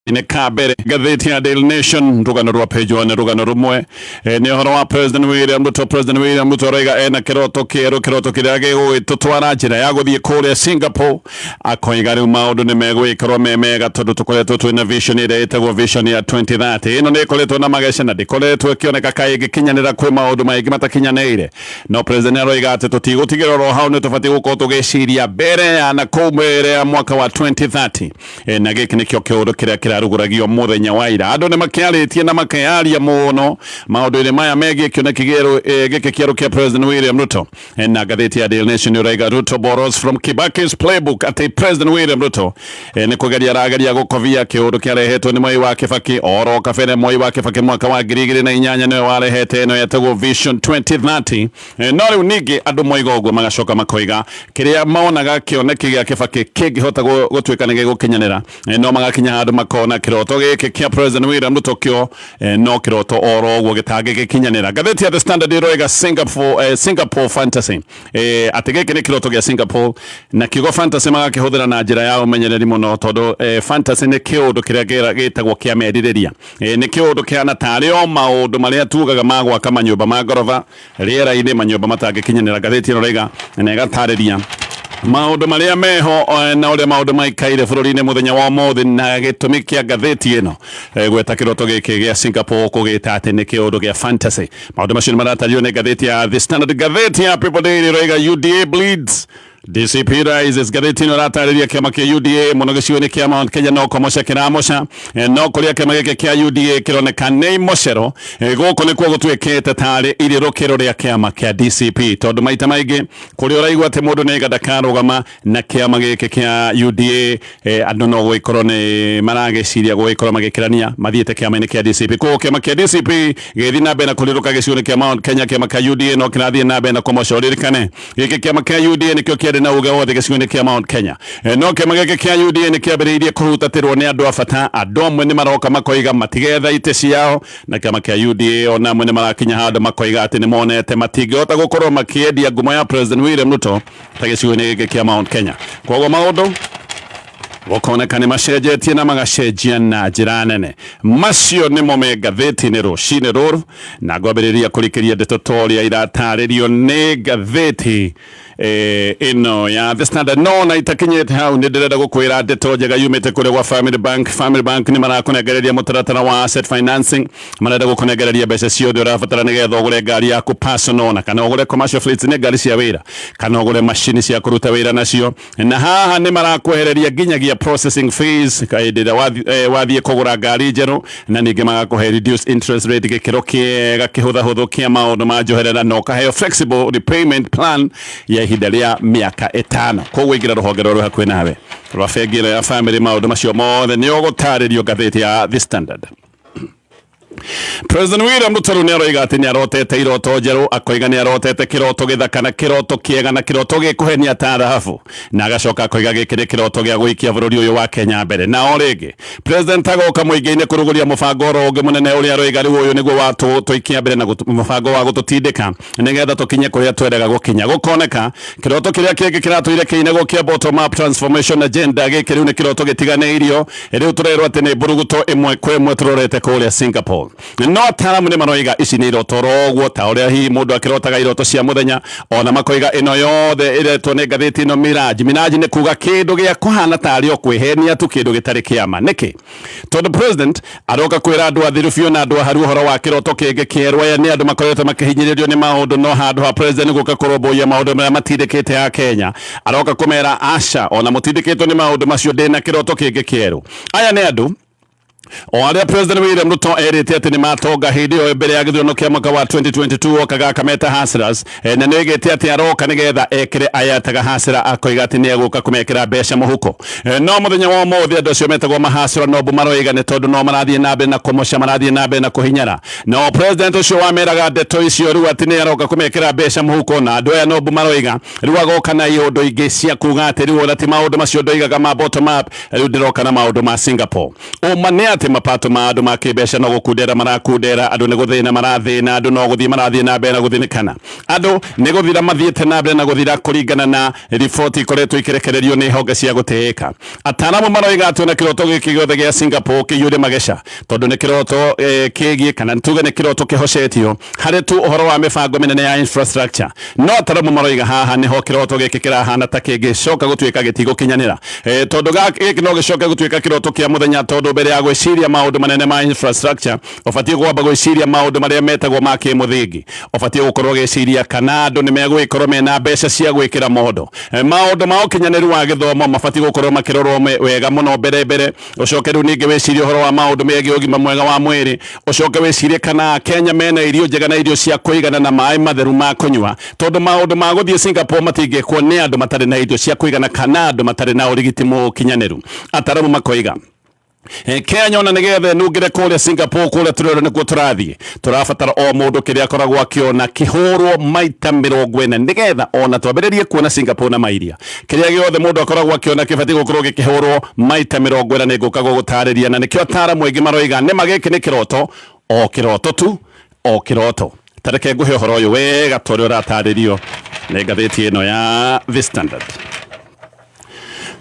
ine kabere gatheti ya Daily Nation rugano rwa page one rugano rumwe ni horo wa President William Ruto rega ena kiroto kirage gugitutwara njira ya guthie kuria Singapore akoiga riu maundu ni megwikorwo mega tondu tukoretwo twina vision ire itagwo vision ya 2030 ino ni ikoretwo na magesha na ndikoretwo ikioneka kai gikinyanira kwi maundu maingi matakinyaneire no President aroiga ati tutigutigira ro hau ni tubati gukorwo tugiciria mbere ya na kumwere ya mwaka wa 2030 na giki nikio kiundu kiria ruguragio muthenya wa ira andu ni makiaritie na makiaria muno maundu ire maya megie kionekigero giki kiero kia President William Ruto na gatheti ya Daily Nation uraiga Ruto borrows from Kibaki's playbook ati President William Ruto ni kugeria ragaria gukovia kiundu kiarehetwo ni Mwai wa Kibaki oro kabere Mwai wa Kibaki mwaka wa 2008 niwe warehete ino yetagwo Vision 2030 no riu ningi andu moiga uguo magacoka makoiga kiria maonaga kioneki gia Kibaki kingihota gutwika ni gukinyanira no magakinya handu makona kiroto giki kia President William Ruto kio no kiroto oro uguo gitange gikinyanira gatheti ya The Standard iroiga Singapore fantasy ati giki ni kiroto gia Singapore na kigo fantasy magakihũthĩra na njĩra ya ũmenyereri mũno tondu fantasy ni kiundu kiria gitagwo kia meririria ni kiundu kiana tari o maundu maria tugaga magwaka manyumba ma ngoroba riera-ini manyumba matangikinyanira gatheti iroiga na igatariria maundu maria meho na uria maundu maikaire bururi-ini muthenya wa umuthi na gitumi kia gatheti ino gweta kiroto giki gia Singapore kugita ati ni kiundu gia fantasy maundu macio maratario ni gatheti ya The Standard gatheti ya People Daily roiga UDA bleeds DCP rises gatheti no ratariria kiama kia UDA muno gicigo-ini kia Mount Kenya no komosha kiramoca no kuria kiama giki kia UDA kironeka ni mocero guku nikuo gutwikite tari irirukiro ria kiama kia DCP tondu maita maingi kuria uraigua ati mundu ni ndakarugama na kiama giki kia UDA andu no gwikorwo ni maragiciria gwikorwo magikirania mathiete kiama-ini kia DCP kuo kiama kia DCP githi na mbere na kuriruka gicigo-ini kia Mount Kenya kiama kia UDA no kirathie na mbere na kumoca uririkane giki kiama kia UDA nikio kia na uga wothe gicigo-ini kia Mount Kenya no kiama giki kia UDA ni kiambiriirie kuhutatirwo ni andu abata andu amwe ni maroka makoiga matigetha ite ciao na kiama kia UDA ona amwe ni marakinya handu makoiga ati ni monete matingihota gukorwo makiendia ngumo ya President William Ruto ta gicigo-ini giki kia Mount Kenya koguo maundu gukoneka ni macenjetie na magacenjia na njira nene macio ni mo me gatheti-ini rucini ruru na ngwambiriria kurikiria ndeto toria irataririo ni gatheti ino ya The Standard no na itakinyete hau ni ndirenda gukwira ndeto njega yumite kure gwa Family Bank ni marakunegereria mutaratara wa asset financing marenda gukunegereria mbeca ciothe urabatara nigetha ugure ngari yaku personal na kana ugure commercial fleets ni ngari cia wira kana ugure machine cia kuruta wira nacio na haha ni marakwehereria nginyagia processing fees kaidira wathie kugura ngari njeru na ningi magakuhe reduced interest rate gikiro kiega kihutha kia maundu ma njoherera no kaheo flexible repayment plan ya ihinda ria miaka 5 koguo ingira ruhonge ruru hakuhi nawe rwa bengi ya Family maundu macio mothe ni ugutaririo gatheti ya The Standard. President William Ruto ni aroiga ati ni arotete iroto njeru akoiga ni arotete kiroto githaka na kiroto kiega na kiroto gikuhenia ta dhahabu na agacoka akoiga giki ni kiroto gia guikia bururi uyu wa Kenya mbere na oringi President agoka muingi-ini kuruguria mubango oro ungi munene uria aroiga riu uyu niguo watu twikia mbere na mubango wa gututindika nigetha tukinye kuria twendaga gukinya gukoneka kiroto kiria kingi kiratwire kiine gukia bottom up transformation agenda giki riu ni kiroto gitiganeirio riu turerwo ati ni buruguto imwe kwa imwe turorete kuria Singapore no ataramu ni maroiga ici ni iroto roguo ta uria hi mundu akirotaga iroto cia muthenya ona makoiga ino yothe iretwo ni gatheti ino Miraji ni kuga kindu gia kuhana tari o kwihenia tu kindu gitari kiama niki tondu President aroka kwira andu athiru biu na andu haru horo wa kiroto kingi kieru aya ni andu makoretwo makihinyiririo ni maundu no handu ha President guka kuromboia maundu maria matindikite ya Kenya aroka kumera aca ona mutindikitwo ni maundu macio ndina kiroto kingi kieru aya ni andu o aria President William Ruto erite ati ni matonga hindi o mbere ya githurano kia mwaka wa 2022 okaga kameta hustlers na nigite ati aroka nigetha ekire ayataga hasira akoiga ati ni aguka kumekira mbeca muhuko no muthenya wa umuthi andu acio metagwo mahasira no bumaroiga ni tondu no marathie na mbere na kumoca marathie na mbere na kuhinyara no President ucio wameraga ndeto icio riu ati ni aroka kumekira mbeca muhuko na andu aya no bumaroiga riu agoka na iundu ingi cia kuga ati riu ati maundu macio ndoigaga ma bottom up riu ndiroka na maundu ma Singapore o mane ati mapato ma andu ma kibesha no gukundera marakundera andu ni guthina marathina andu no guthii marathie na mbere na guthinikana andu ni guthira mathiete na mbere na guthira kuringana na riboti ikoretwo ikirekererio ni honge cia gutiika. Ataramu maroiga ati na kiroto giki giothe gia Singapore kiyure magesha tondu ni kiroto kigie kana tuge ni kiroto kihocetio hari tu uhoro wa mibango minene ya infrastructure. No ataramu maroiga haha niho kiroto giki kirahana ta kingicoka gutuika gitigokinyanira tondu giki no gicoke gutuika kiroto kia muthenya tondu mbere ya gwiciria maundu manene ma infrastructure ubatie gwamba gwiciria maundu maria metagwo ma kimuthingi. Ubatie gukorwo giciria kana andu ni megwikorwo mena mbeca cia gwikira mondo maundu ma ukinyaniru wa githomo mabatie gukorwo makirorwo wega muno mbere ucoke riu ningi wicirie uhoro wa maundu megie ugima mwega wa mwiri ucoke wicirie kana Kenya mena irio njega na irio cia kuigana na mai matheru ma kunywa tondu maundu ma guthie Singapore matingikwo ni andu matari na irio cia kuigana kana andu matari na urigiti mukinyaniru. Ataramu makoiga Kenya ona nigethe nungire kuria Singapore kuria turero nikuo turathie turabatara o mundu kiria akoragwo akiona kihurwo maita 40 nigetha ona twambiririe kuona Singapore na mairia kiria giothe mundu akoragwo akiona kibati gukorwo gikihurwo maita 40 ningukagwo gutariria na nikio ataramu aingi maroiga ni magiki ni kiroto o kiroto tu o kiroto. Tareke nguhe uhoro uyu wega turi urataririo ni ngatheti ino ya The Standard.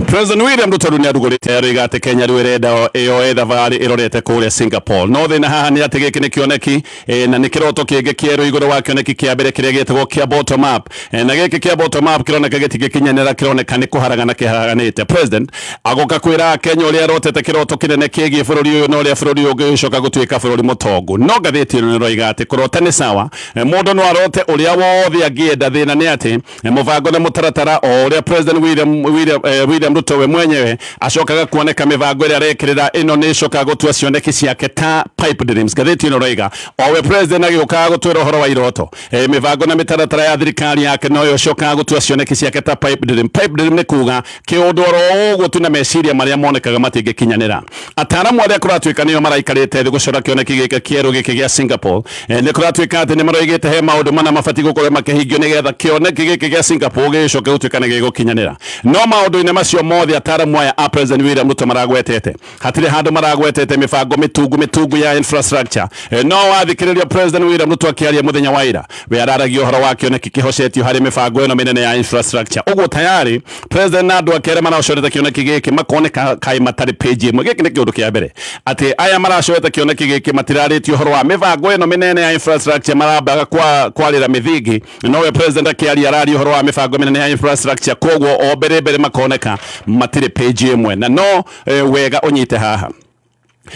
President William Ruto ni arugurite ariga ati Kenya rwirenda iyo ethavari irorete kuria Singapore no thina haha ni ati giki ni kioneki na ni kiroto kingi kieru iguru wa kioneki kia mbere kiria gitagwo kia bottom up na giki kia bottom up kironeka gitigikinyanira kironeka ni kuharagana kiharaganite. President agoka kwira Kenya uria rotete kiroto kinene kigie bururi uyu no uria bururi ugicoka gutuika bururi mutongu no gatheti ni roiga ati kurota ni sawa mundu no arote uria wothe angienda thina ni ati mubango na mutaratara o uria President William Ruto we mwenyewe acokaga kuoneka mibango iria arekirira ino ni coka gutua cioneki ciake ta pipe dreams. Gatheti ino roiga owe president agiukaga gutwira uhoro wa iroto mibango na mitaratara ya thirikari yake no yo cokaga gutua cioneki ciake ta pipe dream. Pipe dream ni kuga kiundu oro uguo tuna meciria maria monekaga matingikinyanira. Ataramu aria kuratuika niyo maraikarite thi gucora kioneki giki kieru giki gia Singapore ni kuratuika ati ni maroigite he maundu mana mabati gukorwo makihingio nigetha kioneki giki gia Singapore gicoke gutuika ni gigukinyanira. No maundu ine macio mothe ataramu aya a President William Ruto maragwetete hatire handu maragwetete mibango mitungu ya infrastructure no wathikiriria President William Ruto akiaria muthenya wa ira we araragia uhoro wa kioneki kihocetio hari mibango ino minene ya infrastructure uguo tayari President Nadu akere maracorete kioneki giki makoneka kai matari page imwe giki ni kiundu kia mbere ati aya maracorete kioneki giki matiraritio uhoro wa mibango ino minene ya infrastructure marabaga kwarira mithingi no we President akiaria araria uhoro wa mibango minene ya infrastructure koguo o mbere makoneka matire page imwe na no wega unyite haha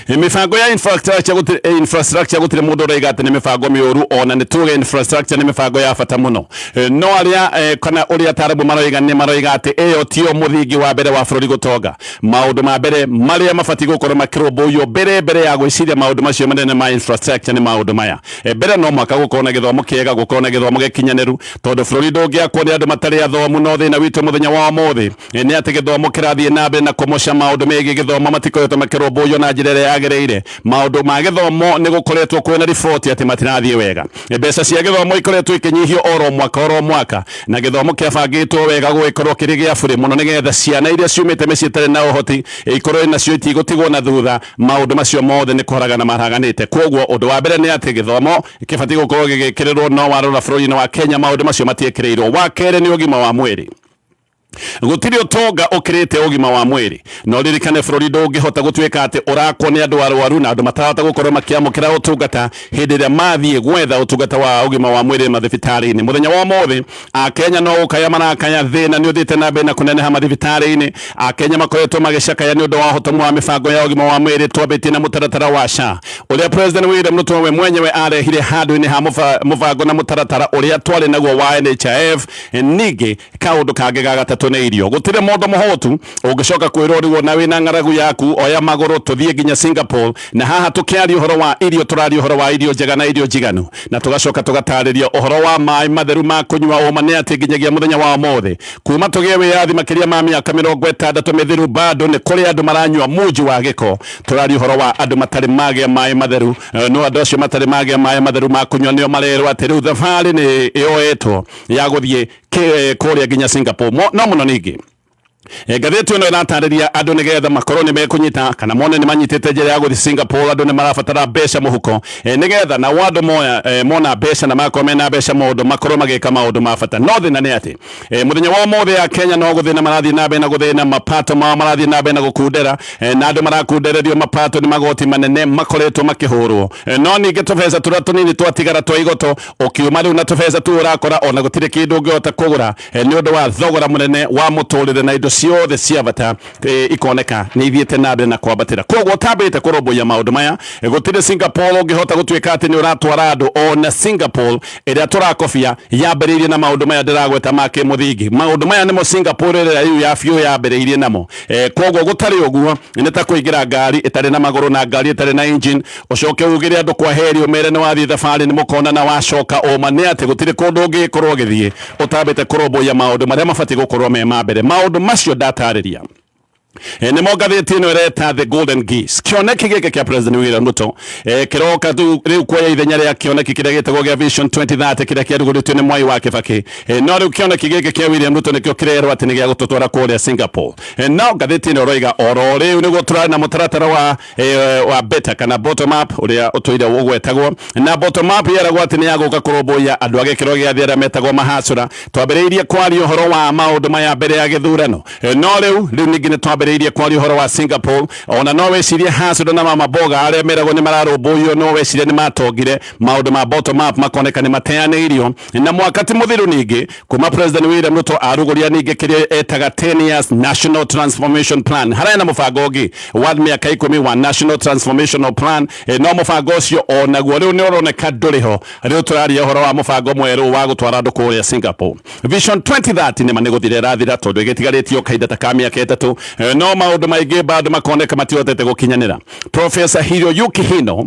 mibango ya infrastructure gutire mundu uraiga ati ni mibango miuru ona ni tuge infrastructure ni mibango ya bata muno no aria kana uria tarabu maroiga ati eyo tio muthingi wa mbere wa bururi gutonga maundu ma mbere maria mabati gukorwo makirumbuyo mbere ya gwiciria maundu macio manene ma infrastructure ni maundu maya mbere no mwaka gukorwo na githomo kiega gukorwo na githomo gikinyaniru tondu bururi ndungiakwo ni andu matari athomu no thina witu muthenya wa muthi ni ati githomo kirathie na mbere na kumoca maundu megie githomo matikoretwo makirumbuyo na njira yagereire maundu ma githomo ni gukoretwo kwina riboti ati matirathie wega mbeca cia githomo ikoretwo ikinyihio oro mwaka na githomo kiabangitwo wega gwikorwo kiri gia buri muno nigetha ciana iria ciumite micii tari na uhoti ikorwo nacio itigotigwo na thutha maundu macio mothe ni kuharagana maraganite koguo undu wa mbere ni ati githomo kibati gukorwo gigikirirwo no warora bururi wa Kenya maundu macio matiekirirwo wa kere ni ugima wa mwiri gutiri utonga ukirite ugima wa mwiri no ririkane bururi ndungihota gutuika ati urakwo ni andu arwaru na andu matarahota gukorwo makiamukira utungata hindi iria mathie gwetha utungata wa ugima wa mwiri mathibitari-ini muthenya wa muthi Kenya no ukaya marakaya thina ni uthite na mbere na kuneneha mathibitari-ini Kenya makoretwo magicakaya ni undu wa hotomu wa mibango ya ugima wa mwiri twambitie na mutaratara wa SHA uria President William Ruto we mwenyewe arehire handu-ini ha mubango na mutaratara uria twari naguo wa NHIF ningi kaundu kangi ga gatatu ni irio gutire mundu muhotu ungicoka kwirorwo na wina ngaragu yaku oya maguru tuthie nginya Singapore na haha tukiaria uhoro wa irio turaria uhoro wa irio njega na irio njiganu na tugacoka tugatariria uhoro wa mai matheru ma kunywa uma ni ati nginyagia muthenya wa mothe kuma tugie wiathi makiria ma miaka 60 mithiru bado ni kuri andu maranywa muji wa giko turaria uhoro wa andu matari magia mai matheru no andu acio matari magia mai matheru ma kunywa nio marerwo ati riu thabari ni yoetwo ya guthie kuria nginya Singapore no muno ningi Ngathĩti ĩno ĩratarĩria andũ nĩgetha makorwo nĩ mekunyita kana mone nĩ manyitĩte njĩra ya gũthiĩ Singapore, andũ nĩ marabatara mbeca mũhuko nĩgetha na andũ mona mbeca na makorwo mena mbeca maũndũ makorwo magĩka maũndũ ma bata. No thĩna nĩ atĩ mũthenya wa ũmũthĩ ya Kenya no gũthĩna marathiĩ na mbere na gũthĩna, mapato mao marathiĩ na mbere na gũkundera, na andũ marakundererio mapato nĩ magoti manene makoretwo makĩhũrwo. No ningĩ tũbeca tũrĩa tũnini twatigara twa igoto ũkiuma rĩu na tũbeca tu ũrakora ona gũtirĩ kĩndũ ũngĩhota kũgũra nĩ ũndũ wa thogora mũnene wa mũtũrĩre na indo ciothe cia bata ikoneka nĩ ithiĩte na mbere na kwambatĩra. Koguo tambĩte kũrũmbũiya maũndũ maya, gũtirĩ Singapore ũngĩhota gũtuĩka atĩ nĩ ũratwara andũ ona Singapore ĩrĩa tũrakobia yambĩrĩirie na maũndũ maya ndĩragweta ma kĩmũthingi. Maũndũ maya nĩmo Singapore ĩrĩa rĩu ya biũ yambĩrĩirie namo. Koguo gũtarĩ ũguo nĩ ta kũingĩra ngari ĩtarĩ na magũrũ na ngari ĩtarĩ na engine, ũcoke ugĩre andũ kwa heri ũmere nĩ wathiĩ thabarĩ nĩ mũkona na wacoka ũma nĩ atĩ gũtirĩ kũndũ ũngĩkorwo ũgĩthiĩ ũtambĩte kũrũmbũiya maũndũ marĩa mabatiĩ gũkorwo me ma mbere. Maũndũ macio ndatarĩria nĩmo ngathĩti ĩno ĩreta The Golden Geese. Kĩoneki gĩkĩ kĩa President William Ruto kĩroka rĩu kuoya ithenya rĩa kĩoneki kĩrĩa gĩtagwo gĩa Vision 2030 kĩrĩa kĩarugũrĩtio nĩ Mwai wa Kibaki. No rĩu kĩoneki gĩkĩ kĩa William Ruto nĩkĩo kĩrerwo atĩ nĩ gĩa gũtũtwara kũrĩa Singapore. No ngathĩti ĩno roiga oro rĩu nĩguo tũrarĩ na mũtaratara wa beta kana bottom up ũrĩa ũtũire ũgwetagwo, na bottom up yeragwo atĩ nĩ ya gũka kũrũmbũiya andũ a gĩkĩro gĩa thĩ arĩa metagwo mahasũra. Twambĩrĩirie kwaria ũhoro wa maũndũ maya mbere ya gĩthurano, no rĩu ningĩ nĩ twambĩrĩirie kwaria ũhoro wa Singapore. Ona no wecirie hasũra na mama boga arĩa meragwo nĩ mararũmbũiyo, no wecirie nĩ matongire maũndũ ma bottom up makoneka nĩ mateanĩirio na mwaka ti mũthiru. Ningĩ kuma President William Ruto arugũria ningĩ kĩrĩa etaga 10 years National Transformation Plan, harĩa na mũbango ũngĩ wa mĩaka 10 wa National Transformational Plan. No mũbango ũcio onaguo rĩu nĩ ũroneka ndũrĩ ho. Rĩu tũraria ũhoro wa mũbango mwerũ wa gũtwara andũ kũrĩa Singapore. Vision 2030 nĩ nĩ gũthira ĩrathira tondũ ĩgĩtigarĩtio kahinda ta ka mĩaka ĩtatũ, no maũndũ maingĩ bado makoneka matihotete gũkinyanĩra. Professor Hiroyuki Hino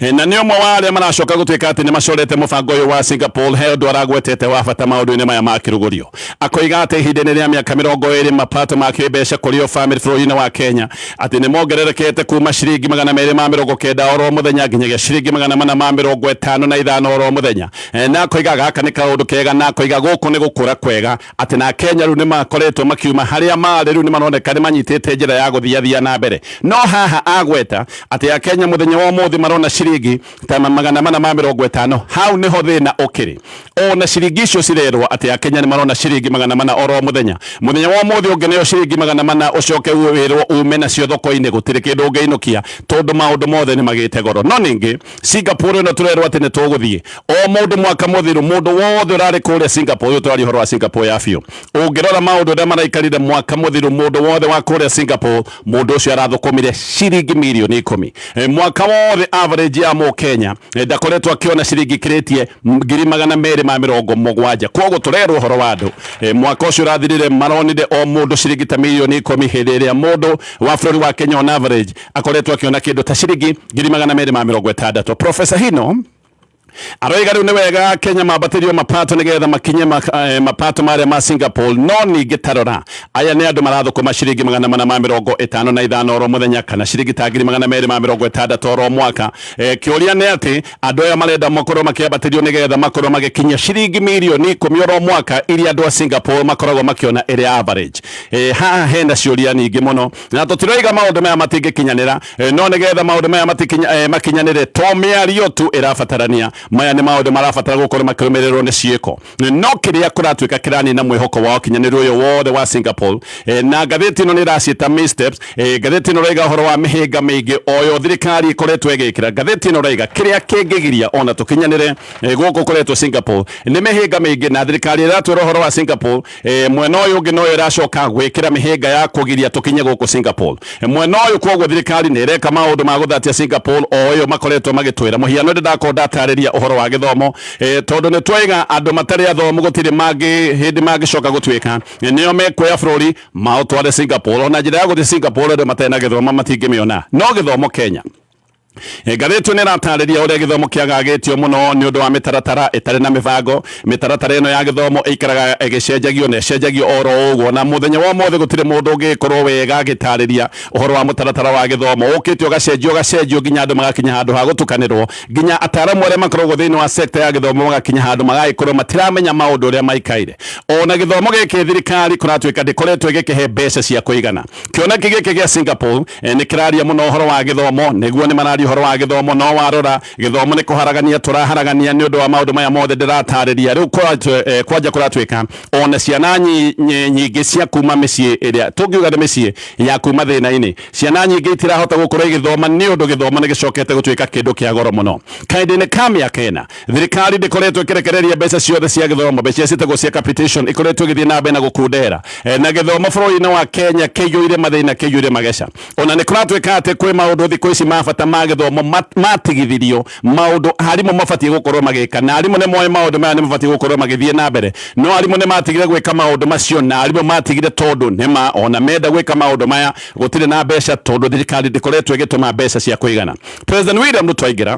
na nĩ ũmwe wa arĩa maracoka gũtuĩka atĩ nĩ macorete mũbango ũyũ wa Singapore he ũndũ aragwetete wa bata maũndũ-inĩ maya ma kĩrũgũrio. Akoiga atĩ ihinda-inĩ rĩa mĩaka 20 mapato ma kĩmbeca kũrĩ o family bũrũri-inĩ wa Kenya atĩ nĩ mongererekete kuma ciringi 290 oro mũthenya nginyagia ciringi 455 oro mũthenya. Na akoiga gaka nĩ kaũndũ kega, na akoiga gũkũ nĩ gũkũra kwega atĩ na Kenya rĩu nĩ makoretwo makiuma harĩa marĩ rĩu nĩ maroneka nĩ manyitĩte njĩra ya gũthiathia na mbere. No haha agweta atĩ a Kenya mũthenya wa ũmũthĩ marona ciringi ta 450, hau niho thĩna ũkĩrĩ. Ona ciringi icio cirerwo atĩ a Kenya nĩ marona ciringi 400 oro mũthenya. Mũthenya wa ũmũthĩ ũngĩneo ciringi 400 ũcoke wĩrwo ume nacio thoko-inĩ, gũtirĩ kĩndũ ũngĩinũkia tondũ maũndũ mothe nĩ magĩte goro. No ningĩ Singapore ĩno tũrerwo atĩ nĩ tũgũthiĩ o mũndũ mwaka mũthiru, mũndũ wothe ũrarĩ kũrĩa Singapore. Ũyũ tũrari ũhoro wa Singapore ya biũ. Ũngĩrora maũndũ ũrĩa maraikarire mwaka mũthiru, mũndũ wothe wa kũrĩa Singapore, mũndũ ũcio arathũkũmire ciringi mirioni 10 mwaka wothe. Average ya Kenya ndakoretwo akĩona ciringi kĩrĩtie 270. Koguo tũrerwo ũhoro wa andũ mwaka ũcio ũrathirire maronire o mũndũ ciringi ta mirioni 10 hĩndĩ ĩrĩa mũndũ wa bũrũri wa Kenya on average akoretwo akĩona kĩndũ ta ciringi 260. Professor Hino aroiga rĩu nĩ wega Kenya mambatĩrio mapato nĩgetha makinye mapato marĩa ma Singapore. No ningĩ tarora aya nĩ andũ marathũkũma ciringi 455 oro mũthenya kana ciringi ta 260 oro mwaka. Kĩũria nĩ atĩ andũ aya marenda makorwo makĩambatĩrio nĩgetha makorwo magĩkinyia ciringi mirioni 10 oro mwaka iria andũ a Singapore makoragwo makĩona ĩrĩ average. Haha hena ciũria nyingĩ mũno na tũtiroiga maũndũ maya matingĩkinyanĩra, no nĩgetha maũndũ maya makinyanĩre to mĩario tu ĩrabatarania. Maya nĩ maũndũ marabatara gũkorwo makĩrũmĩrĩrwo nĩ ciĩko. No kĩrĩa kũratuĩka kĩranina mwĩhoko wa ũkinyanĩro ũyũ wothe wa Singapore, na ngathĩti ĩno nĩ ĩraciĩta missteps. Ngathĩti ĩno roiga ũhoro wa mĩhĩnga mĩingĩ oyo thirikari ĩkoretwo ĩgĩkĩra. Ngathĩti ĩno roiga kĩrĩa kĩngĩgiria ona tũkinyanĩre gũkũ kũretwo Singapore nĩ mĩhĩnga mĩingĩ, na thirikari ĩratwĩra ũhoro wa Singapore mwena ũyũ ũngĩ noyo ĩracoka gwĩkĩra mĩhĩnga ya kũgiria tũkinye gũkũ Singapore. Mwena ũyũ koguo thirikari nĩ ĩreka maũndũ ma gũthatia Singapore o ũyũ makoretwo magĩtwĩra. Mũhiano ndĩrakorwo ndatarĩria ũhoro wa gĩthomo tondũ nĩ twaiga andũ matarĩ athomu gũtirĩ hĩndĩ mangĩcoka gũtuĩka nĩo mekuoya bũrũri maũtware Singapore. Ona njĩra ya gũthiĩ Singapore andũ matarĩ na gĩthomo matingĩmĩona, no gĩthomo Kenya Gathĩti nĩ ĩratarĩria ũrĩa gĩthomo kĩagagĩtio mũno nĩ ũndũ wa mĩtaratara ĩtarĩ na mĩbango. Mĩtaratara ĩno ya gĩthomo ĩikaraga ĩgĩcenjagio na ĩcenjagio oro ũguo, na mũthenya wa ũmũthĩ gũtirĩ mũndũ ũngĩkorwo wega agĩtarĩria ũhoro wa mũtaratara wa gĩthomo. Ũkĩte ũgacenjio nginya andũ magakinya handũ ha gũtukanĩrwo, nginya ataaramu arĩa makoragwo thĩinĩ wa sector ya gĩthomo magakinya handũ magagĩkorwo matiramenya maũndũ ũrĩa maikaire. Ona gĩthomo gĩkĩ thirikari kũratuĩka ndĩkoretwo ĩgĩkĩhe mbeca cia kũigana. Kĩoneki gĩkĩ gĩa Singapore nĩ kĩraria mũno ũhoro wa gĩthomo, nĩguo nĩ mararia ũhoro wa gĩthomo, no warora gĩthomo nĩ kũharagania tũraharagania nĩ ũndũ wa maũndũ maya mothe ndĩratarĩria. Rĩu kwanja kũratuĩka ona ciana nyingĩ cia kuma mĩciĩ ĩrĩa tũngiuga nĩ mĩciĩ ya kuma thĩna-inĩ, ciana nyingĩ itirahota gũkorwo igĩthoma nĩ ũndũ gĩthomo nĩ gĩcokete gũtuĩka kĩndũ kĩa goro mũno. Kahinda-inĩ ka mĩaka ĩna thirikari ndĩkoretwo ĩkĩrekereria mbeca ciothe cia gĩthomo, mbeca ciĩtagwo cia capitation ikoretwo igĩthiĩ na mbere na gũkundera, na gĩthomo bũrũri-inĩ wa Kenya kĩiyũire mathĩna, kĩiyũire mageca. Ona nĩ kũratuĩka atĩ kwĩ maũndũ thikũ ici ma bata ma gĩthomo matigithirio, maũndũ arimũ mabatiĩ gũkorwo magĩka, na arimũ nĩ moĩ maũndũ maya nĩ mabatiĩ gũkorwo magĩthiĩ na mbere, no arimũ nĩ matigire gwĩka maũndũ macio, na arimũ matigire tondũ nĩma ona menda gwĩka maũndũ maya gũtirĩ na mbeca, tondũ thirikari ndĩkoretwo ĩgĩtũma mbeca cia kũigana. President William Ruto aingĩra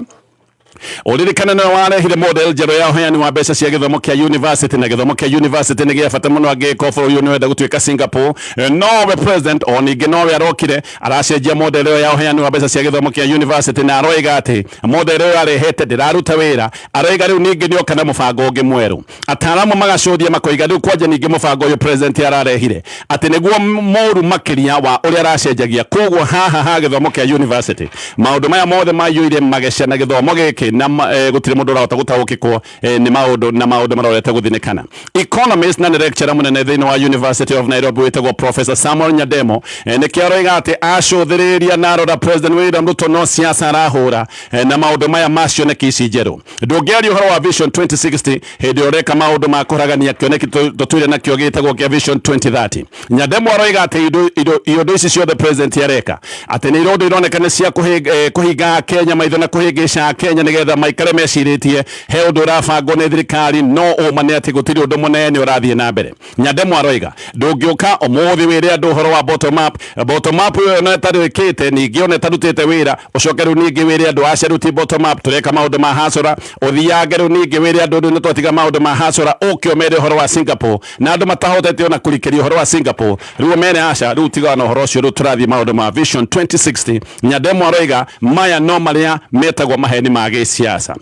ũririkana nĩ warehire model njerũ ya ũheani wa mbeca cia gĩthomo kĩa university, na gĩthomo kĩa university nĩ gĩa bata mũno angĩkorwo bũrũri ũyũ nĩwenda gũtuĩka Singapore. Nowe president o ningĩ nowe arokire aracenjia model ĩyo ya ũheani wa mbeca cia gĩthomo kĩa university, na aroiga atĩ model ĩyo arehete ndĩraruta wĩra. Aroiga rĩu ningĩ nĩoka na mũbango ũngĩ mwerũ, ataaramu magacũria makoiga rĩu kwanja ningĩ mũbango ũyũ president ararehire atĩ nĩguo mũru makĩria wa ũrĩa aracenjagia. Koguo haha ha gĩthomo kĩa university maũndũ maya mothe maiyũire mageca, na gĩthomo gĩkĩ na gũtirĩ mũndũ ũrahota gũtaũkĩrwo nĩ maũndũ marorete gũthinĩkana. Economist na nĩ lecturer mũnene thĩinĩ wa University of Nairobi wĩtagwo Professor Samuel Nyandemo nĩkĩo aroiga atĩ acũthĩrĩria na arora President William Ruto no siasa arahũra na maũndũ maya macio nĩ ici njerũ. Ndũngĩaria ũhoro wa Vision 2060 hĩndĩ ũreka maũndũ ma kũragania kĩoneki tũtwire nakĩo gĩtagwo kĩa Vision 2030. Nyandemo aroiga atĩ indo ici ciothe president areka atĩ nĩ irondo ironeka nĩ cia kũhinga Kenya maitho na kũhĩngĩca Kenya nĩgetha maikare mecirĩtie he ũndũ ũrabangwo nĩ thirikari, no ũma nĩ atĩ gũtirĩ ũndũ mũnene ũrathiĩ na mbere. Nyandemo aroiga ndũngĩũka ũmũthĩ wĩre andũ ũhoro wa bottom up ũyũ no ĩtarĩkĩte, ningĩ ona ĩtarutĩte wĩra, ũcoke rĩu ningĩ wĩre andũ acaruti bottom up tũreka maũndũ ma hacũra, ũthiange rĩu ningĩ wĩre andũ nĩ twatiga maũndũ ma hacũra, ũke ũmere ũhoro wa Singapore, na andũ matahotete ona kũrikĩria ũhoro wa Singapore, rĩu ũmere aca rĩu tiga na ũhoro ũcio, rĩu tũrathiĩ maũndũ ma Vision 2060. Nyandemo aroiga maya no marĩa metagwo maheni ma gĩsiasa.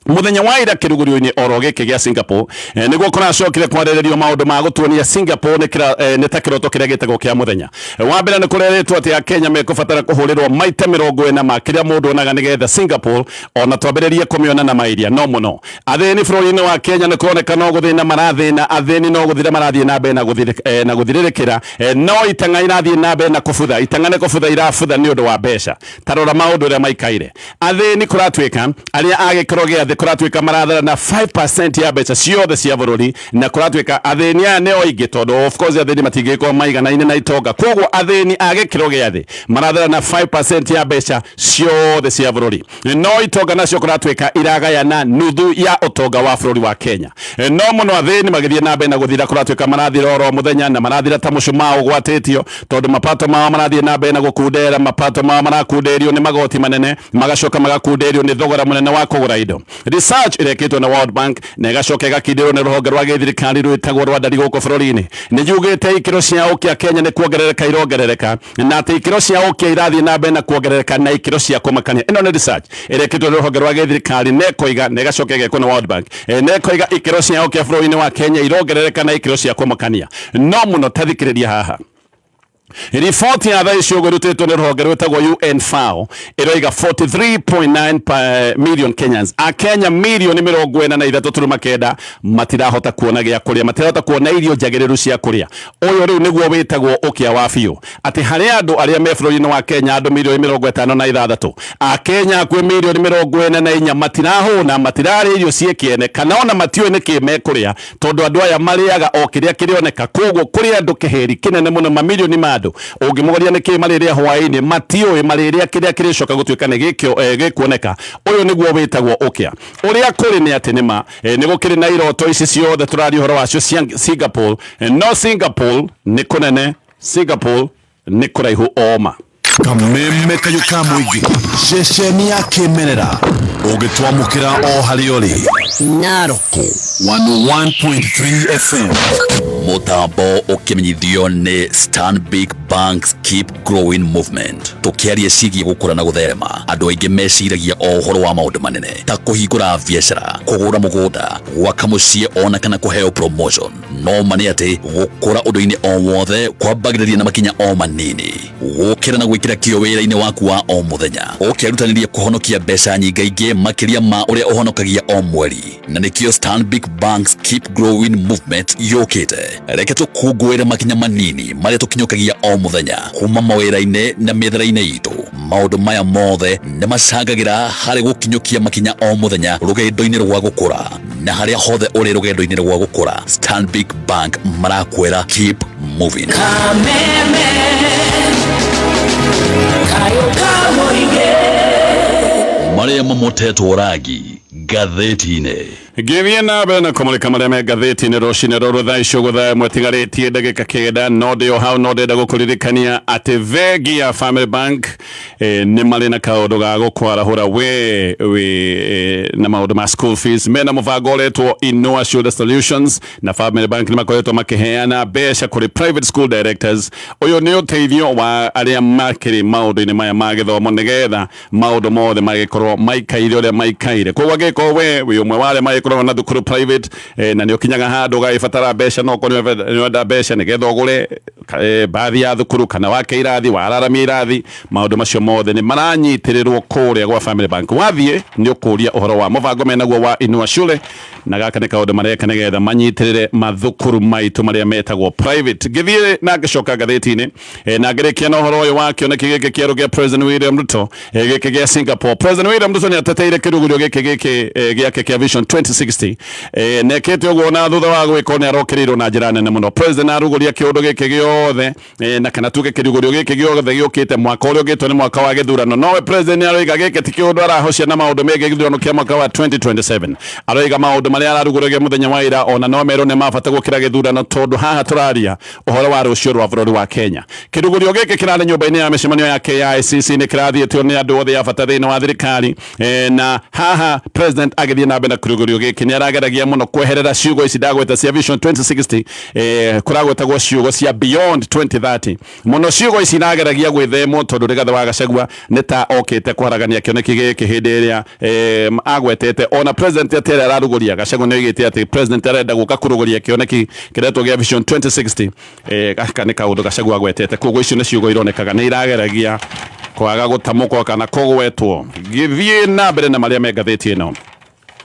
Muthenya wa ira kĩrugũrio-inĩ oro gĩkĩ gĩa Singapore nĩguo kũracokire kwarĩrĩrio maũndũ ma gũtuonia Singapore nĩ ta kĩroto kĩrĩa gĩtagwo kĩa mũthenya. Wa mbere nĩ kũrerĩtwo atĩ Akenya mekũbatara kũhũrĩrwo maita 40 ma kĩrĩa mũndũ onaga nĩgetha Singapore ona twambĩrĩrie kũmĩona na mairia no mũno. Athĩni bũrũri-inĩ wa Kenya nĩ kũroneka no gũthĩna marathĩna, athĩni no gũthira marathiĩ na mbere na gũthirĩrĩkĩra, no itanga irathiĩ na mbere na kũbutha, itanga nĩ kũbutha irabutha nĩ ũndũ wa mbeca. Tarora maũndũ ũrĩa maikaire. Athĩni kũratuĩka arĩa agĩkorwo gĩathĩ kũratuĩka marathara na 5% ya mbeca ciothe cia bũrũri, na kũratuĩka athĩni aya nĩo aingĩ tondũ of course athĩni matingĩkorwo maiganaine na itonga. Koguo athĩni a gĩkĩro gĩa thĩ marathara na 5% ya mbeca ciothe cia bũrũri, no itonga nacio kũratuĩka iragayana nuthu ya ũtonga wa bũrũri wa Kenya. No mũno athĩni magĩthiĩ na mbere na gũthira kũratuĩka marathira oro mũthenya na marathira ta mũcumaa ũgwatĩtio, tondũ mapato mao marathiĩ na mbere na gũkundera, mapato mao marakunderio nĩ magoti manene, magacoka magakunderio nĩ thogora mũnene wa kũgũra indo. Research irekĩtwo na World Bank na ĩgacoka ĩgakindĩrwo nĩ rũhonge rwa gĩthirikari rwĩtagwo rwa ndari gũkũ bũrũri-inĩ nĩ yugĩte ikĩro cia ũkĩa Kenya nĩ kuongerereka irongerereka, na atĩ ikĩro cia ũkĩa irathiĩ na mbere na kuongerereka na ikĩro cia kũmakania. Ĩno nĩ research ĩrekĩtwo nĩ rũhonge rwa gĩthirikari na ĩkoiga na ĩgacoka ĩgekwo na World Bank na ĩkoiga ikĩro cia ũkĩa bũrũri-inĩ wa Kenya irongerereka na ikĩro cia kũmakania. No mũno tathikĩrĩria haha riboti ya thaa icio gũrutĩtwo nĩ rũhonge rwĩtagwo UNFAO ĩroiga 43.9 million Kenyans, Akenya milioni 43.9 matirahota kuona gĩa kũrĩa, matirahota kuona irio njagĩrĩru cia kũrĩa. Ũyũ rĩu nĩguo wĩtagwo ũkĩa wa biũ, atĩ harĩ andũ arĩa me bũrũri-inĩ wa Kenya andũ milioni 56, Akenya kwĩ milioni 44 matirahũna, matirarĩa irio ciĩkĩene kana ona matiũĩ nĩkĩ mekũrĩa, tondũ andũ aya marĩaga o kĩrĩa kĩrĩoneka. Koguo kũrĩ andũ kĩheri kĩnene mũno mamilioni ma andũ ũngĩmũgoria nĩkĩ marĩrĩa hwaĩ-inĩ matiũĩ marĩrĩa kĩrĩa kĩrĩcoka gũtuĩka nĩ gĩkuoneka. Ũyũ nĩguo wĩtagwo ũkĩa. Ũrĩa kũrĩ nĩ atĩ nĩma nĩ gũkĩrĩ na iroto ici ciothe tũraria ũhoro wacio Singapore, no Singapore nĩ kũnene, Singapore nĩ kũraihu oma. kameme kayuka mwigi shesheni ya kimerera ugitwamukira o hariori Naroko 101.3 FM Mutambo ukimenyithio ni Stanbic Banks Keep Growing Movement. Tukiaria cigie gukura na gutherema, andu aingi meciragia o horo wa maundu manene ta kuhingura biacara, kugura mugunda, gwaka mucii ona kana kuheo promotion. No mani ati gukura undu-ini o wothe kwambagiriria na makinya o manini, gukira na gwikira kio wira-ini waku wa o muthenya, ukiarutaniria kuhonokia mbeca nyingaingi makiria ma uria uhonokagia o mweri. Na nikio Stanbic Banks Keep Growing Movement yukite. Reke tukungwire makinya manini maria tukinyukagia o muthenya kuma mawira-ini na mithera-ini itu. Maundu maya mothe ni macangagira hari gukinyukia makinya o muthenya rugendo-ini rwa gukura, na haria hothe uri rugendo-ini rwa gukura, Stanbic Bank marakwira keep moving. Kameme kayuka mwige maria mamotetwo rangi gatheti-ini. Githie na mbere na kumulika maria me gatheti-ini rucini ruru thaa icio guthaa mwetigarĩtie ndagĩka kenda. No ndĩ o hau no ndenda gũkũririkania atĩ vengi ya Family Bank nĩ marĩ na kaũndũ ga gũkwarahũra we na maũndũ ma school fees. Mena mũbango ũretwo Inua Shoulder Solutions, na Family Bank nĩ makoretwo makĩheana mbeca kũrĩ private school directors. Ũyũ nĩ ũteithio wa arĩa makĩrĩ maũndũ-inĩ maya ma gĩthomo nĩgetha maũndũ mothe magĩkorwo maikaire ũrĩa maikaire. Koguo angĩkorwo we wĩ ũmwe wa arĩa magĩkorwo na thukuru private na nĩ ũkinyaga handũ ũgagĩbatara mbeca, no korwo nĩ wenda mbeca nĩgetha ũgũre bathi ya thukuru kana wake irathi wararamia irathi, maũndũ macio mothe nĩ maranyitĩrĩrwo kũrĩa gwa Family Bank. Wathiĩ nĩ ũkũria ũhoro wa mũbango menaguo wa Inua Shule, na gaka nĩ kaũndũ mareka nĩgetha manyitĩrĩre mathukuru maitũ marĩa metagwo private. Ngĩthiĩ na ngĩcoka ngathĩti-inĩ na ngĩrĩkia na ũhoro ũyũ wa kĩoneki gĩkĩ kĩerũ gĩa President William Ruto gĩkĩ gĩa Singapore. President William Ruto nĩ ateteire kĩrugũrio gĩkĩ gĩake kĩa Vision 2060 nekĩte ũguo na thutha wa gwĩkwo nĩ arokĩrĩirwo na njĩra nene mũno. President arugũria kĩũndũ gĩkĩ gĩothe na kana tuge kĩrugũrio gĩkĩ gĩothe gĩũkĩte mwaka ũrĩa ũgĩtwo nĩ mwaka wa gĩthurano. Nowe President aroiga gĩkĩ ti kĩũndũ arahocia na maũndũ megiĩ gĩthurano kĩa mwaka wa 2027. Aroiga maũndũ marĩa ararugũragia mũthenya wa ira ona no merwo nĩ mabata gũkĩra gĩthurano, tondũ haha tũraria ũhoro wa rũciũ rwa bũrũri wa Kenya. Kĩrugũrio gĩkĩ kĩrarĩ nyũmba-inĩ ya mĩcemanio ya KICC nĩ kĩrathiĩtio nĩ andũ othe a bata thĩinĩ wa thirikari, na haha President agĩthiĩ na mbere na kĩrugũrio gĩkĩ nĩ arageragia mũno kweherera ciugo ici ndagweta cia Vision 2060 kuragwetagwo ciugo cia Beyond 2030. Mũno ciugo ici nageragia gwĩthemwo tondũ Rigathĩ wa Gachagua nĩ ta okĩte kwaragania kĩoneki gĩkĩ hĩndĩ ĩrĩa agwetete. Ona President atĩrĩa ararugũria, Gachagua nĩ oigĩte atĩ President arenda gũka kũrugũria kĩoneki kĩretwo gĩa Vision 2060. Gaka nĩ kaũndũ Gachagua agwetete, koguo icio nĩ ciugo ironekaga nĩ irageragia kwaga gũtamũkwo kana kũgwetwo. Gĩthiĩ na mbere na marĩa me ngathĩti ĩno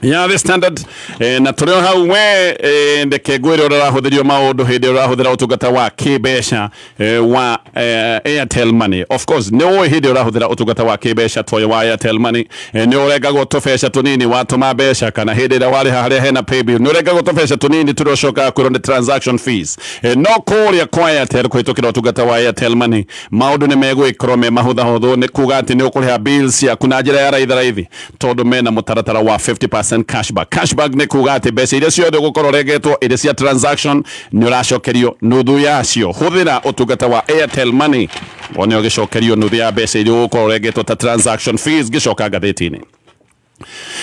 ya The Standard na tũrĩ hau we ndeke ngwĩre ũrĩa ũrahũthĩrio maũndũ hĩndĩ ĩrĩa ũrahũthĩra ũtungata wa kĩmbeca wa Airtel Money. Of course nĩ ũĩ hĩndĩ ĩrĩa ũrahũthĩra ũtungata wa kĩmbeca toyo wa Airtel Money nĩ ũrengagwo tũbeca tũnini watũma mbeca, kana hĩndĩ ĩrĩa warĩha harĩa hena paybill nĩ ũrengagwo tũbeca tũnini tũrĩa ũcokaga kwĩrwo nĩ transaction fees. No kũrĩa kwa Airtel kũhĩtũkĩra ũtungata wa Airtel Money maũndũ nĩ megwĩkorwo me mahũthahũthũ. Nĩ kuga atĩ nĩ ũkũrĩha bills ciaku na njĩra ya raithi tondũ mena mũtaratara wa 50% cashback. Cashback nĩ kuga atĩ mbeca iria ciothe ũgũkorwo rengetwo iria cia transaction nĩ ũracokerio nuthu yacio. Hũthĩra ũtungata wa Airtel Money wone ũgĩcokerio nuthu ya mbeca iria ũgũkorwo rengetwo ta transaction fees. Gĩcoka ngathĩti-inĩ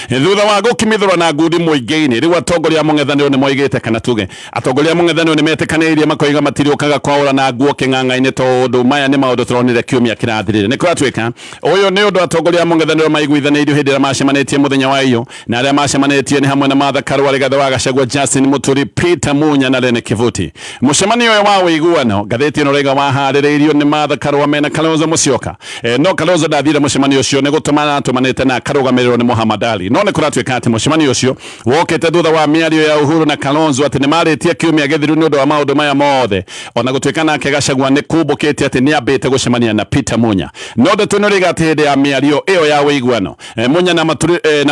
thutha wa gũkimithũra na ngundi mũingĩ-inĩ, rĩu atongoria a mũng'ethanĩro nĩ moigĩte kana tuge atongoria a mũng'ethanĩro nĩ metĩkanĩirie makoiga matirĩũkaga kwaũra na nguo kĩng'ang'a-inĩ, tondũ maya nĩ maũndũ tũronire kiumia kĩrathirire. Nĩ kũratuĩka ũyũ nĩ ũndũ atongoria a mũng'ethanĩro maiguithanĩirio hĩndĩ ĩrĩa macemanĩtie mũthenya wa iyo, na arĩa macemanĩtie nĩ hamwe na Martha Karua, Rigathĩ wa Gachagua, Justin Muturi, Peter Munya na Rene Kivuti. Mũcemanio ũyũ wa ũiguano ngathĩti ĩno rĩga waharĩrĩirio nĩ Martha Karua mena Kalonzo Musyoka. No Kalonzo ndathire mũcemanio ũcio nĩ gũtũmana atũmanĩte na akarũgamĩrĩrwo nĩ Muhammad Ali. No nĩ kũratuĩka atĩ mũcemanio ũcio wokĩte thutha wa mĩario ya Uhuru na Kalonzo atĩ nĩ marĩtie kiumia gĩthiru nĩ ũndũ wa maũndũ maya mothe, ona gũtuĩka nake Gachagua nĩ kumbũkĩte atĩ nĩ ambĩte gũcemania na Peter Munya. No ndeto ĩno rĩga atĩ hĩndĩ ya mĩario ĩyo ya ũiguano Munya na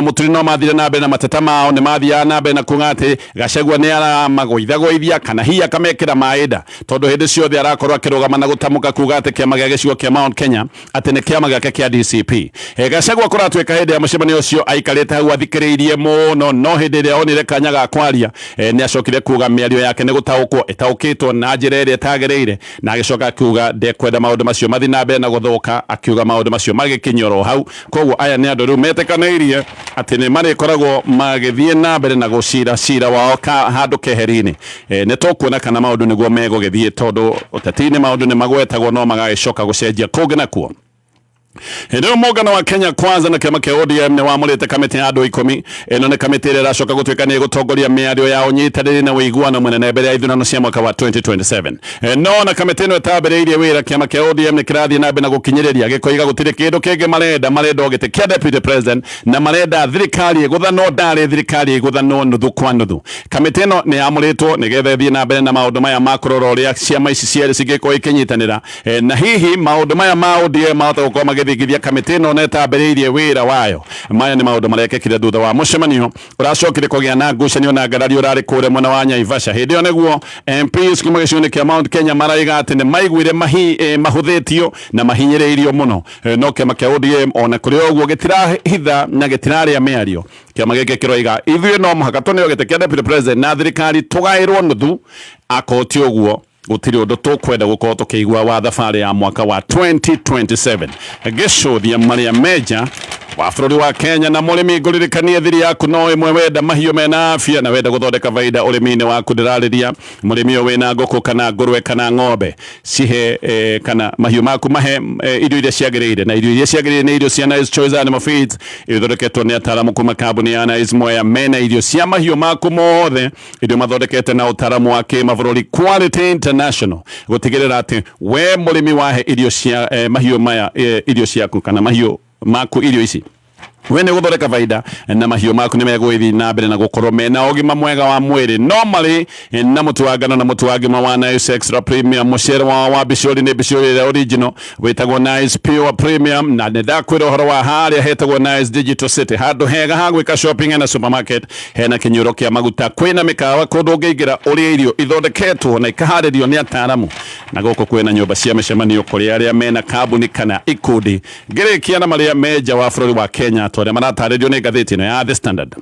Muturi no mathire na mbere na mateta mao, nĩ mathiaga na mbere na kuga atĩ Gachagua nĩ aramagũithagũithia kana hihi akamekĩra maĩnda, tondũ hĩndĩ ciothe arakorwo akĩrũgama na gũtamũka kuga atĩ kĩama gĩa gĩcigo kĩa Mount Kenya atĩ nĩ kĩama gĩake kĩa DCP. Gachagua kũratuĩka hĩndĩ ya mũcemanio ũcio aikarĩte aikarĩte hau athikĩrĩirie mũno no hĩndĩ ĩrĩa onire kanya ga kwaria nĩ acokire kuuga mĩario yake nĩ gũtaũkwo ĩtaũkĩtwo na njĩra ĩrĩa ĩtagĩrĩire na agĩcoka akiuga ndekwenda maũndũ macio mathiĩ na mbere na gũthũka akiuga maũndũ macio magĩkinyoro hau koguo aya nĩ andũ rĩu metĩkanĩirie atĩ nĩ marĩkoragwo magĩthiĩ na mbere na gũcira cira wao handũ keheri-inĩ nĩ tũkuona kana maũndũ nĩguo megũgĩthiĩ tondũ ũteti-inĩ maũndũ nĩ magwetagwo no magagĩcoka gũcenjia kũngĩ nakuo. Ndio muungano wa Kenya Kwanza na kĩama kĩa ODM nĩ wamũrĩte kamĩtĩ ya andũ 10 ĩno nĩ kamĩtĩ ĩrĩa ĩracoka gũtuĩka nĩ ĩgũtongoria mĩario ya ũnyitanĩri na ũiguano mũnene mbere ya ithurano cia mwaka wa 2027 no na kamĩtĩ ĩno ĩtambĩrĩirie wĩra kĩama kĩa ODM nĩ kĩrathiĩ na mbere na gũkinyĩrĩria gĩkoiga gũtirĩ kĩndũ kĩngĩ marenda ũgĩtĩ kĩa deputy president na marenda thirikari ĩgũthanwo ndarĩ thirikari ĩgũthanwo nuthu kwa nuthu. Kamĩtĩ ĩno nĩ yamũrĩtwo nĩgetha ĩthiĩ na mbere na maũndũ maya ma kũrora ũrĩa ciama ici cierĩ cingĩkorwo ikĩnyitanĩra na hihi maũndũ maya ma ODM mahota gũkorwo thigithia kamĩtĩ ĩno netambĩrĩirie wĩra wayo. Maya nĩ maũndũ marekĩkire thutha wa mũcemanio ũracokire kũgĩa na ngucanio na ngarari ũrarĩ kũrĩa mwena wa Naivasha. Hĩndĩ ĩyo nĩguo MPs kuma gĩcigo-inĩ kĩa Mount Kenya maraiga atĩ nĩ maiguire mahũthĩtio na mahinyĩrĩirio mũno no kĩama kĩa ODM ona kũrĩ ũguo gĩtirahitha na gĩtirarĩa mĩario. Kĩama gĩkĩ kĩroiga ithuĩ no mũhaka tũneo gĩtĩ kĩa deputy president na thirikari tũgaĩrwo nuthu akoti ũguo gũtirĩ ũndũ tũkwenda gũkorwo tũkĩigua wa thabarĩ ya mwaka wa 2027 gĩcũthia marĩa meja wa bũrũri wa Kenya na mũrĩmi ngũririkanie thiri yaku no ĩmwe wenda mahiũ mena afya na wenda gũthondeka faida ũrĩmi-inĩ waku ndĩrarĩria mũrĩmi ũyũ wĩna ngũkũ kana ngũrwe kana ng'ombe cihe kana mahiũ maku mahe irio iria ciagĩrĩire na irio iria ciagĩrĩire nĩ irio cia Nice Choice Animal Feeds ithondeketwo nĩ ataaramu kuma kambuni ya Nice Mwea mena irio cia mahiũ maku mothe irio mathondekete na ũtaaramu wa kĩmabũrũri Quality International gũtigĩrĩra atĩ we mũrĩmi wahe irio cia mahiũ maya irio ciaku kana mahiũ maku irio ici we nĩ gũthondeka faida na mahiũ maku nĩ megũgĩthiĩ na mbere na gũkorwo mena ũgima mwega wa mwĩrĩ no marĩ na mũtu wa ngano na mũtu wa ngima wa Nice Extra Premium mũcere wa bicori nĩ bicori ĩrĩa original wĩtagwo Nice Pure Premium na nĩ ndakwĩra ũhoro wa harĩa hetagwo Nice Digital City handũ hega ha gwĩka shopping na supermarket hena kĩnyuĩro kĩa maguta kwĩna mĩkawa kũndũ ũngĩingĩra ũrĩa irio ithondeketwo na ikaharĩrio nĩ ataaramu na gũkũ kwĩna nyũmba cia mĩcemanio kũrĩ arĩa mena kambuni kana ikundi ngĩrĩkia na marĩa meja wa bũrũri wa Kenya tondũ maratarĩrio nĩ ngathĩti ĩno ya The Standard.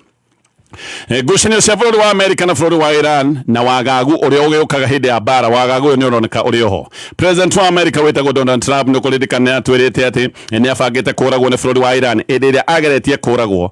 Ngucanio cia bũrũri wa Amerika na bũrũri wa Iran na wagagu ũrĩa ũgĩũkaga hĩndĩ ya mbara wagagu ũyũ nĩ ũroneka ũrĩ oho. President wa Amerika wĩtagwo Donald Trump nĩ kũrĩndĩkana atwĩrĩte atĩ nĩ abangĩte kũragwo nĩ bũrũri wa Iran hĩndĩ ĩrĩa ageretie kũragwo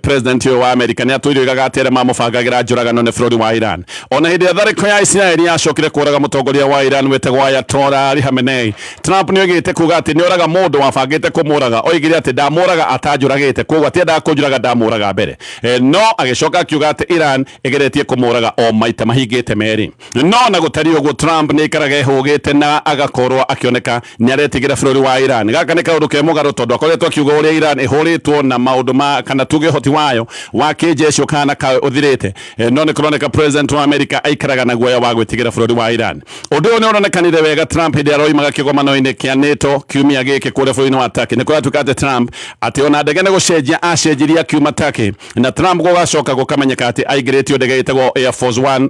president ũyũ wa Amerika nĩ atwĩrĩgaga atĩ mamũbangagĩra njũragano nĩ bũrũri wa Iran. Ona hĩndĩ ya tharĩko ya Israeli yacokire kũraga mũtongoria wa Iran wĩtagwo Ayatollah Ali Khamenei. Trump nĩ oigĩte kuga atĩ nĩ oraga mũndũ wabangĩte kũmũraga oigire atĩ ndamũraga atanjũragĩte koguo atiendaga kũnjũraga ndamũraga mbere no agĩcoka akiuga atĩ Iran ĩgeretie kũmũraga o maita mahingĩte merĩ no na gũtari ũguo Trump nĩ ikaraga ehũgĩte na agakorwo akĩoneka nĩ aretigĩra bũrũri wa Iran. Gaka nĩ kaũndũ ke mũgarũ tondũ akoretwo akiuga ũrĩa Iran ĩhũrĩtwo na maũndũ ma kana tuge ũhoti wayo wa kĩjeshi kana ũthirĩte no nĩ kũroneka president wa Amerika aikaraga na guoya wa gwĩtigĩra bũrũri wa Iran. Ũndũ ũyũ nĩ ũronekanire wega Trump hĩndĩ aroimaga kĩgomano-inĩ kĩa NATO kiumia gĩkĩ kũrĩa bũrũri-inĩ wa Turkey nĩ kũratuĩka atĩ Trump atĩ ona ndege nĩ gũcenjia acenjirie akiuma Turkey na Trump gũgacoka gũkamenyeka atĩ aingĩrĩtio ndege ĩtagwo Air Force One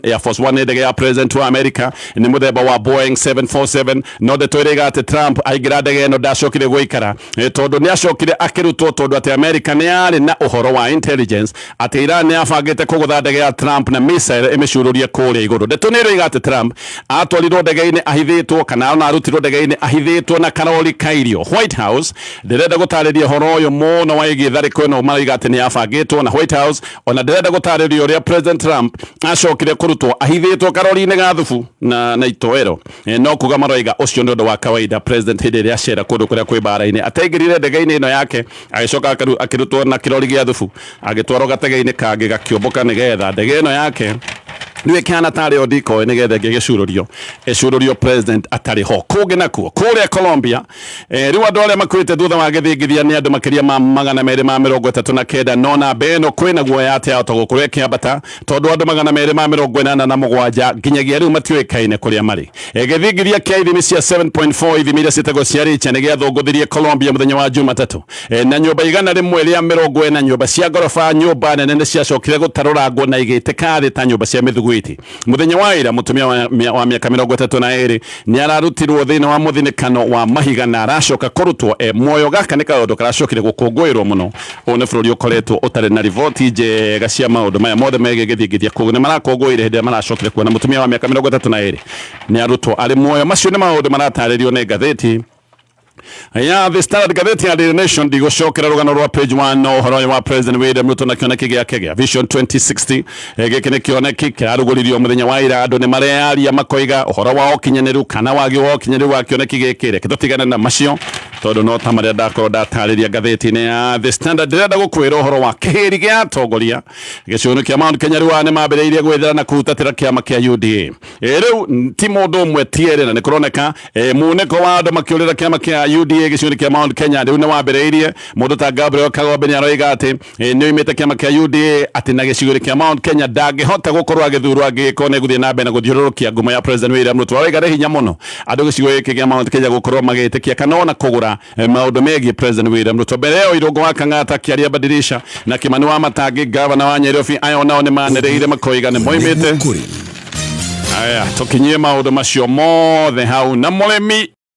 nĩ ndege ya president wa America nĩ mũthemba wa Boeing 747 no ndetwĩrĩga atĩ Trump aingĩra ndege ĩno ndacokire gũikara tondũ nĩ acokire akĩrutwo tondũ atĩ America nĩ yarĩ na ũhoro wa intelligence atĩ Iran nĩ abangĩte kũgũtha ndege ya Trump na missile ĩmĩcurũrie kũrĩa igũrũ. Ndeto nĩ ĩroiga atĩ Trump atwarirwo ndege-inĩ ahithĩtwo kana ona arutirwo ndege-inĩ ahithĩtwo na karori kairio. White House ndĩrenda gũtarĩria ũhoro ũyũ mũno wĩgiĩ tharĩko ĩno maroiga atĩ nĩ abangĩtwo na White House ona ndĩrenda gũtarĩria ũrĩa president Trump acokire kũrutwo ahithĩtwo karori-inĩ ga thubu na itoero no kuga maroiga ũcio nĩ ũndũ wa kawaida president hĩndĩ ĩrĩa acera kũndũ kũrĩa kwĩ mbara-inĩ ataingĩrire ndege-inĩ ĩno yake agĩcoka akĩrutwo na kĩrori gĩa thubu agĩtwarwo gatege-inĩ kangĩ gakĩũmbũka nĩgetha ndege ĩno yake nĩ kĩhana tarĩ o ndikoĩ nĩgetha ĩcurũrio president atarĩ ho. Kũngĩ nakuo kũrĩa Colombia rĩu andũ arĩa makuĩte thutha wa gĩthingithia nĩ andũ makĩria ma 239 no namba ĩno kwĩna guoya atĩ yahota gũkorwo ĩkĩambata tondũ andũ 287 nginyagia rĩu matiũĩkaine kũrĩa marĩ. Gĩthingithia kĩa ithimi cia 7.4 ithimi iria ciĩtagwo cia Richter nĩ gĩathũngũthirie Colombia mũthenya wa Jumatatũ na nyũmba igana rĩmwe rĩa 40 nyũmba cia ngoroba nyũmba nene nĩ ciacokire gũtarũrangwo na igĩtĩka thĩ ta nyũmba cia mĩthugu Witi muthenya wa ira mutumia wa miaka 32 ni ararutirwo thina wa muthinikano wa mahiga na aracoka kurutwo moyo gaka ni kaundu karacokire gukungwirwo muno one bururi ukoretwo utari na rivoti njega cia maundu maya mothe megegithingithia kugune marakungwire hindi maracokire kuona mutumia wa miaka 32 ni arutwo ari muoyo macio ni maundu marataririo ni ngatheti ya The Standard Gazette ya Daily Nation digocokera rugano rwa page 1 no horo wa President William Ruto na kioneki gya Vision 2060 gikene kioneki kiraruguririo muthenya wa ira andu ni marearia makoiga uhoro wa okinyaneru kana wagi wa okinyaneru wa kioneki gikire kitutigana na macio tondu no tamare ndakoro ndatariria gatheti-ini ya The Standard ndirenda gukwira uhoro wa kihiri gya atongoria giciuno kia Mount Kenya riu nimambiriirie gwithira na kurutatira kiama kia UDA riu ti mundu umwe tiere na nikuroneka muneko wa andu makiurira kiama kia UDA giciuno kia Mount Kenya riu ni wambiriirie mundu ta Gabriel Kagombe ni aroiga ati ni oimite kiama kia UDA ati na giciuno kia Mount Kenya ndangihota gukorwo agithurwo agikone guthie na mbere na guthiururukia ngumo ya President William Ruto aroiga ri hinya muno andu gicigo giki kia Mount Kenya gukorwo magitikia kana ona kugura maundu megie President William Ruto mbere yo irongo wa Kang'ata kiaria badirisha na Kimani wa Matangi gavana wa Nyeri ayo nao ni manereire makoiga ni moimite aya tukinyie maundu macio mothe hau na murimi